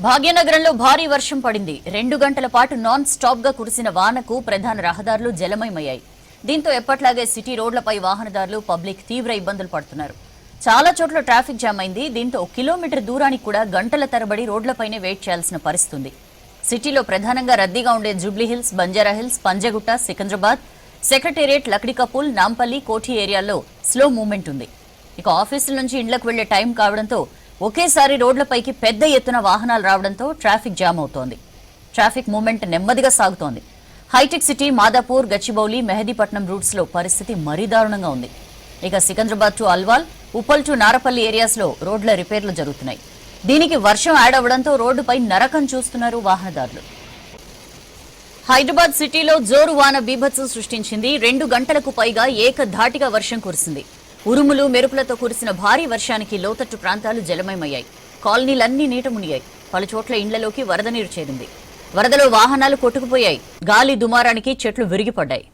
భాగ్యనగరంలో భారీ వర్షం పడింది. 2 గంటల పాటు నాన్ స్టాప్ గా కురిసిన వానకు ప్రధాన రహదారులు జలమయమయ్యాయి. దీంతో ఎప్పట్లాగే సిటీ రోడ్లపై వాహనదారులు, పబ్లిక్ తీవ్ర ఇబ్బందులు పడుతున్నారు. చాలా చోట్ల ట్రాఫిక్ జామ్ అయింది. దీంతో కిలోమీటర్ దూరానికి కూడా గంటల తరబడి రోడ్లపైనే వెయిట్ చేయాల్సిన పరిస్థితి. సిటీలో ప్రధానంగా రద్దీగా ఉండే జూబ్లీహిల్స్, బంజారాహిల్స్, పంజగుట్ట, సికింద్రాబాద్, సెక్రటేరియట్, లక్డికపూల్, నాంపల్లి, కోఠి ఏరియాల్లో స్లో మూవ్మెంట్ ఉంది. ఇక ఆఫీసుల నుంచి ఇండ్లకు వెళ్లే టైం కావడంతో ఒకేసారి రోడ్లపైకి పెద్ద ఎత్తున వాహనాలు రావడంతో ట్రాఫిక్ జామ్ అవుతోంది. ట్రాఫిక్ మూవ్మెంట్ నెమ్మదిగా సాగుతోంది. హైటెక్ సిటీ, మాదాపూర్, గచ్చిబౌలి, మెహదీపట్నం రూట్స్ లో పరిస్థితి మరీ దారుణంగా ఉంది. ఇక Secunderabad to Alwal, Uppal to Narapalli areas లో రోడ్ల రిపేర్లు జరుగుతున్నాయి. దీనికి వర్షం యాడ్ అవ్వడంతో రోడ్డుపై నరకం చూస్తున్నారు వాహనదారులు. హైదరాబాద్ సిటీలో జోరు వాన బీభత్సం సృష్టించింది. 2 గంటలకు పైగా ఏకధాటిగా వర్షం కురిసింది. ఉరుములు, మెరుపులతో కురిసిన భారీ వర్షానికి లోతట్టు ప్రాంతాలు జలమయమయ్యాయి. కాలనీలన్నీ నీట మునిగాయి. పలుచోట్ల ఇండ్లలోకి వరద నీరు చేరింది. వరదలో వాహనాలు కొట్టుకుపోయాయి. గాలి దుమారానికి చెట్లు విరిగిపడ్డాయి.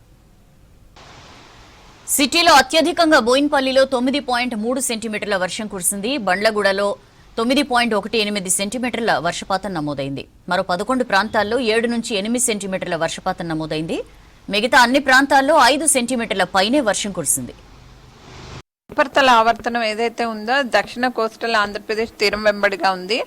సిటీలో అత్యధికంగా బోయిన్పల్లిలో 9.3 సెంటీమీటర్ల వర్షం కురిసింది. బండ్లగూడలో 9.18 సెంటీమీటర్ల వర్షపాతం నమోదైంది. మరో 11 ప్రాంతాల్లో 7 నుంచి 8 సెంటీమీటర్ల వర్షపాతం నమోదైంది. మిగతా అన్ని ప్రాంతాల్లో 5 సెంటీమీటర్ల పైనే వర్షం కురిసింది. ఉపరితల ఆవర్తనం ఏదైతే ఉందో దక్షిణ కోస్టల్ ఆంధ్రప్రదేశ్ తీరం వెంబడిగా ఉంది.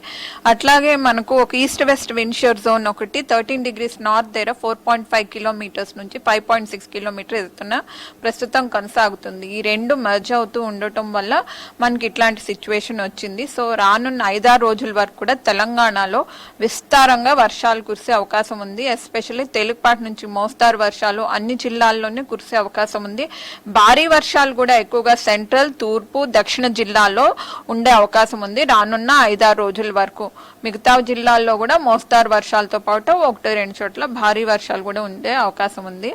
అట్లాగే మనకు ఒక ఈస్ట్ వెస్ట్ విండ్షియర్ జోన్ ఒకటి 13 డిగ్రీస్ నార్త్ దగ్గర 4.5 కిలోమీటర్స్ నుంచి 5.6 కిలోమీటర్ ఎత్తున ప్రస్తుతం కొనసాగుతుంది. ఈ రెండు మర్జ్ అవుతూ ఉండటం వల్ల మనకి ఇట్లాంటి సిచ్యువేషన్ వచ్చింది. సో రానున్న 5-6 రోజుల వరకు కూడా తెలంగాణలో విస్తారంగా వర్షాలు కురిసే అవకాశం ఉంది. ఎస్పెషల్లీ తేలికపాటి నుంచి మోస్తారు వర్షాలు అన్ని జిల్లాల్లోనే కురిసే అవకాశం ఉంది. భారీ వర్షాలు కూడా ఎక్కువగా సెంట్రల్, తూర్పు, దక్షిణ జిల్లాలో ఉండే అవకాశం ఉంది రానున్న 5-6 రోజుల వరకు. మిగతా జిల్లాల్లో కూడా మోస్తారు వర్షాలతో పాటు 1-2 చోట్ల భారీ వర్షాలు కూడా ఉండే అవకాశం ఉంది.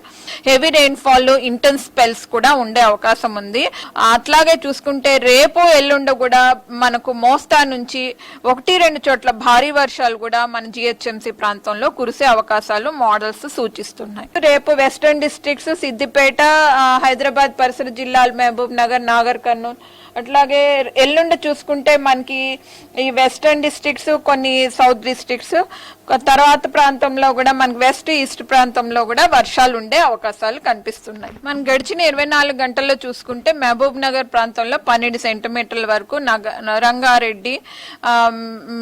హెవీ రెయిన్ఫాల్, ఇంటెన్స్ స్పెల్స్ కూడా ఉండే అవకాశం ఉంది. అట్లాగే చూసుకుంటే రేపు ఎల్లుండి కూడా మనకు మోస్తారు నుంచి 1-2 చోట్ల భారీ వర్షాలు కూడా మన జిహెచ్ఎంసీ ప్రాంతంలో కురిసే అవకాశాలు మోడల్స్ సూచిస్తున్నాయి. రేపు వెస్టర్న్ డిస్ట్రిక్ట్స్, సిద్దిపేట, హైదరాబాద్ పరిసర జిల్లాలు, మహబూబ్ నగర్, నాగర్ కర్నూల్, అట్లాగే ఎల్లుండి చూసుకుంటే మనకి ఈ వెస్టర్న్ డిస్ట్రిక్ట్స్, కొన్ని సౌత్ డిస్ట్రిక్ట్స్, తర్వాత ప్రాంతంలో కూడా మనకి వెస్ట్, ఈస్ట్ ప్రాంతంలో కూడా వర్షాలు ఉండే అవకాశాలు కనిపిస్తున్నాయి. మనం గడిచిన 24 గంటల్లో చూసుకుంటే మహబూబ్ నగర్ ప్రాంతంలో 12 సెంటీమీటర్ల వరకు, రంగారెడ్డి,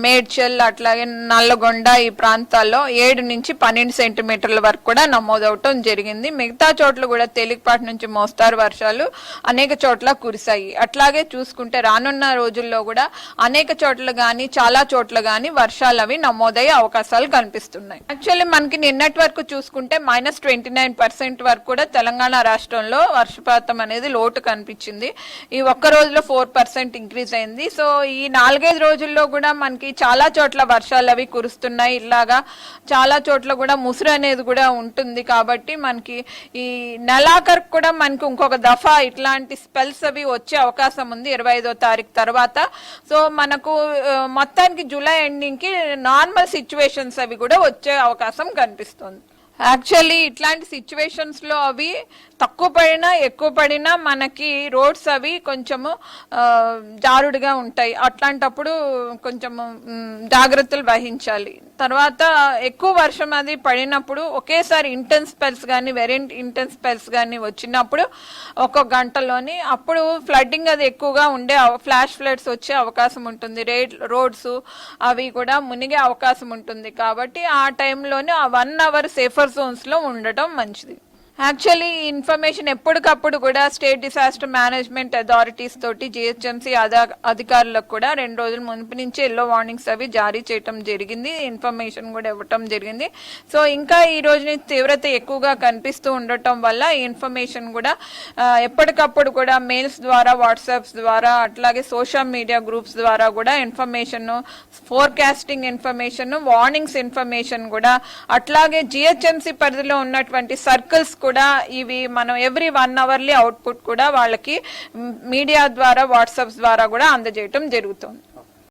మేడ్చల్, అట్లాగే నల్లగొండ ఈ ప్రాంతాల్లో 7 నుంచి 12 సెంటీమీటర్ల వరకు కూడా నమోదవటం జరిగింది. మిగతా చోట్ల కూడా తేలికపాటి నుంచి మోస్తారు వర్షాలు అనేక చోట్ల కురిశాయి. అట్లాగే చూసుకుంటే రానున్న రోజుల్లో కూడా అనేక చోట్ల గాని, చాలా చోట్ల గాని వర్షాలు అవి నమోదయ్యే అవకాశాలు కనిపిస్తున్నాయి. యాక్చువల్లీ మనకి నిన్నటి వరకు చూసుకుంటే -29% వరకు కూడా తెలంగాణ రాష్ట్రంలో వర్షపాతం అనేది లోటు కనిపించింది. ఈ ఒక్క రోజులో 4% ఇంక్రీజ్ అయింది. సో ఈ 4-5 రోజుల్లో కూడా మనకి చాలా చోట్ల వర్షాలు అవి కురుస్తున్నాయి. ఇలాగా చాలా చోట్ల కూడా ముసురు అనేది కూడా ఉంటుంది. కాబట్టి మనకి ఈ నెలాఖరు కూడా మనకి ఇంకొక దఫా ఇట్లాంటి స్పెల్స్ అవి వచ్చే అవకాశం ఉంది 25వ తారీఖు తర్వాత. సో మనకు మొత్తానికి జూలై ఎండింగ్ కి నార్మల్ సిచ్యువేషన్స్ అవి కూడా వచ్చే అవకాశం కనిపిస్తుంది. యాక్చువల్లీ ఇట్లాంటి సిచ్యువేషన్స్ లో అవి తక్కువ పడినా ఎక్కువ పడినా మనకి రోడ్స్ అవి కొంచెము జారుడుగా ఉంటాయి. అట్లాంటప్పుడు కొంచెము జాగ్రత్తలు వహించాలి. తర్వాత ఎక్కువ వర్షం అది పడినప్పుడు ఒకేసారి ఇంటెన్స్ స్పెల్స్ కానీ, వెరీ ఇంటెన్స్ స్పెల్స్ కానీ వచ్చినప్పుడు ఒక గంటలోని అప్పుడు ఫ్లడ్డింగ్ అది ఎక్కువగా ఉండే, ఫ్లాష్ ఫ్లడ్స్ వచ్చే అవకాశం ఉంటుంది. రోడ్స్ అవి కూడా మునిగే అవకాశం ఉంటుంది. కాబట్టి ఆ టైంలోనే ఆ 1 అవర్ సేఫర్ జోన్స్ లో ఉండటం మంచిది. యాక్చువల్లీ ఈ ఇన్ఫర్మేషన్ ఎప్పటికప్పుడు కూడా స్టేట్ డిసాస్టర్ మేనేజ్మెంట్ అథారిటీస్ తోటి జిహెచ్ఎంసీ అధికారులకు కూడా 2 రోజుల మునుపు నుంచి ఎల్లో వార్నింగ్స్ అవి జారీ చేయటం జరిగింది. ఇన్ఫర్మేషన్ కూడా ఇవ్వటం జరిగింది. సో ఇంకా ఈ రోజు తీవ్రత ఎక్కువగా కనిపిస్తూ ఉండటం వల్ల ఈ ఇన్ఫర్మేషన్ కూడా ఎప్పటికప్పుడు కూడా మెయిల్స్ ద్వారా, వాట్సాప్స్ ద్వారా, అట్లాగే సోషల్ మీడియా గ్రూప్స్ ద్వారా కూడా information, forecasting information, warnings information కూడా, అట్లాగే జిహెచ్ఎంసీ పరిధిలో ఉన్నటువంటి సర్కిల్స్ కూడా ఇవి మనం ఎవ్రీ 1 అవర్లీ అవుట్పుట్ కూడా వాళ్ళకి మీడియా ద్వారా, వాట్సాప్స్ ద్వారా కూడా అందజేయటం జరుగుతుంది.